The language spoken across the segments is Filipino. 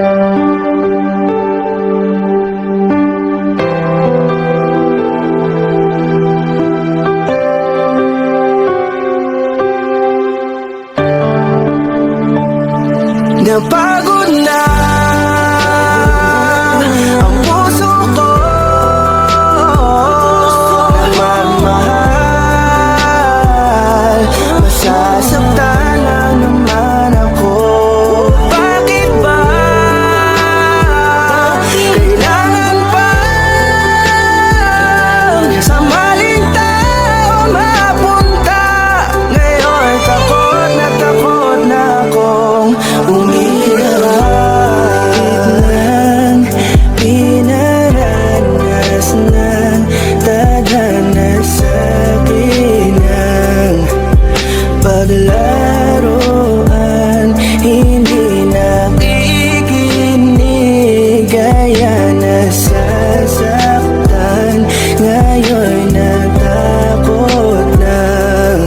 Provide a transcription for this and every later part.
Napagod na ang puso ko na magmahal. Masasaktan lang naman ako. Bakit ba kailangan pa sa maling tao mapunta? Ngayon takot na akong paglaruan, hindi nakikinig, kaya nasasaktan. Ngayon natakot nang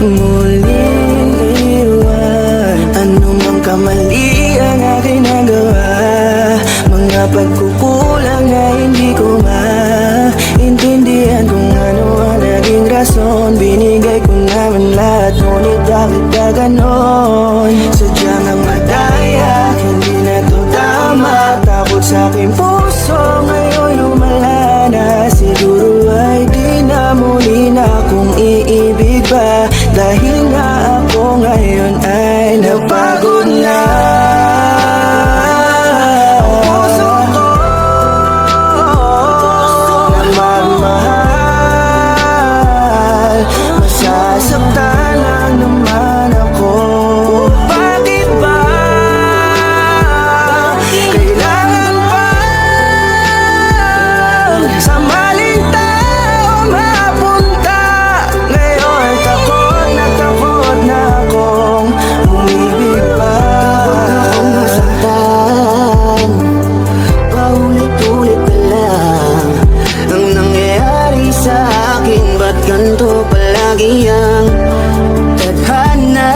muling iwan. Anumang kamali ang aking nagawa, mga pagkukulang na hindi ko maintindihan kung ano ang naging rason. Binigay ko naman lahat, ngunit bakit ka ganon? Sadyang ang madaya, hindi na to tama. Takot sa aking puso, ngayon lumala na. Siguro ay di na muli na akong iibig pa, dahil nga ako ngayon ay napagod na. Masasaktan lang naman ako. Bakit ba kailangan pa sa maling tao mapunta? Ngayon takot na akong umibig pa. Akong nasaktan, paulit-ulit na lang ang nangyayari sa akin. Ba't ganito palagi ang tadhana?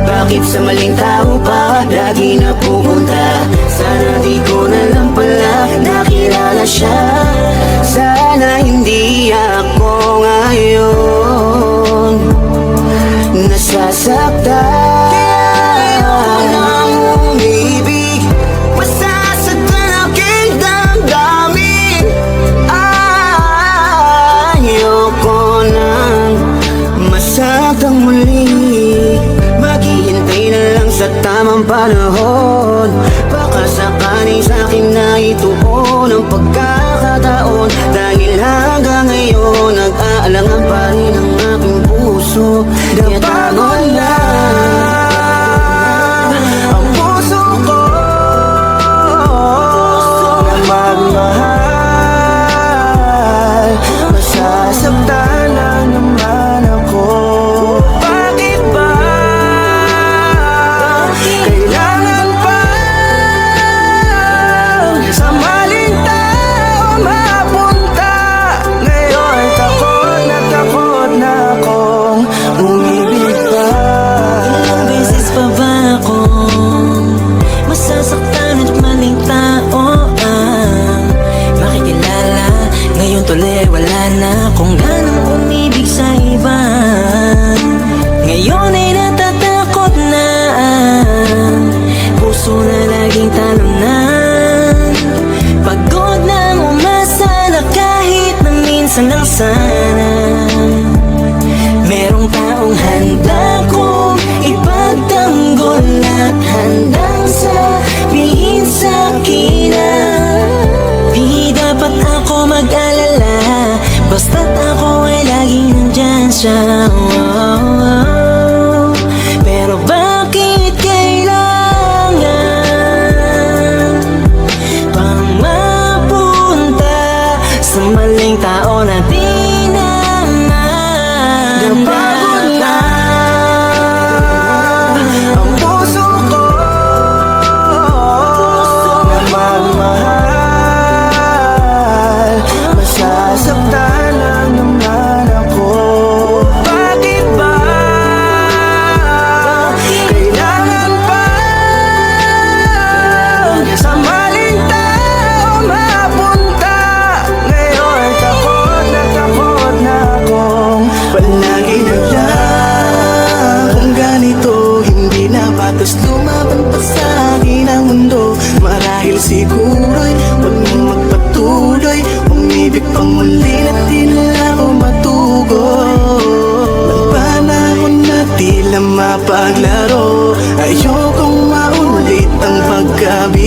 Bakit sa maling tao pa lagi napupunta? Sana di ko na lang pala nakilala siya. Sana hindi ako ngayon nasasaktan. Masakang muli, maghihintay na lang sa tamang panahon. Baka sakaling sa'kin na ituon ang pagkakataon, dahil hanggang ngayon nag-aalangan pa rin ang aking puso. Napagod na ang puso ko na magmahal. Masasaktan lang naman ako. Bakit ba kailangan pa sa maling tao mapunta? Ngayon takot na akong umibig pa.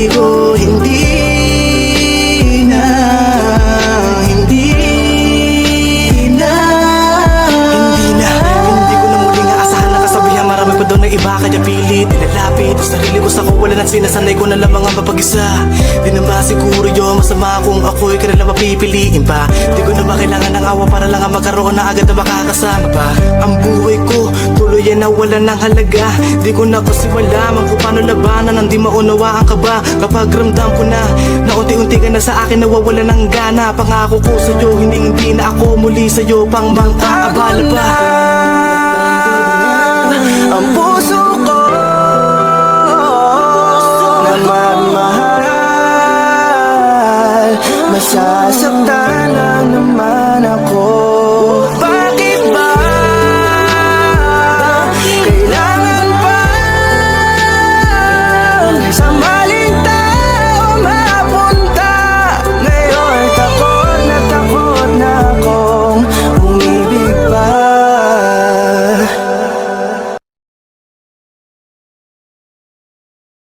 ko hindi na Hindi na Hindi ko na muling aasahan na kasabihan. Marami pa daw na iba kaya pilit nilalapit ang sarili ko sa kawalan at sinasanay ko na lamang ang mapag-isa. Di na ba siguro yun masama kung ako'y kanila mapipiliin pa? Di ko na ba kailangan ng awa para lang ang magkaroon na agad na makakasama pa? Ang buhay ko tuloy ay nawalan ng halaga. Di ko na kasi malaman kung paano labanan ang di maunawaan ka ba. Kapag ramdam ko na unti-unti ka na sa akin nawawala ng gana. Pangako ko sa'yo hindi na ako muli sa'yo pang mang-aabala pa.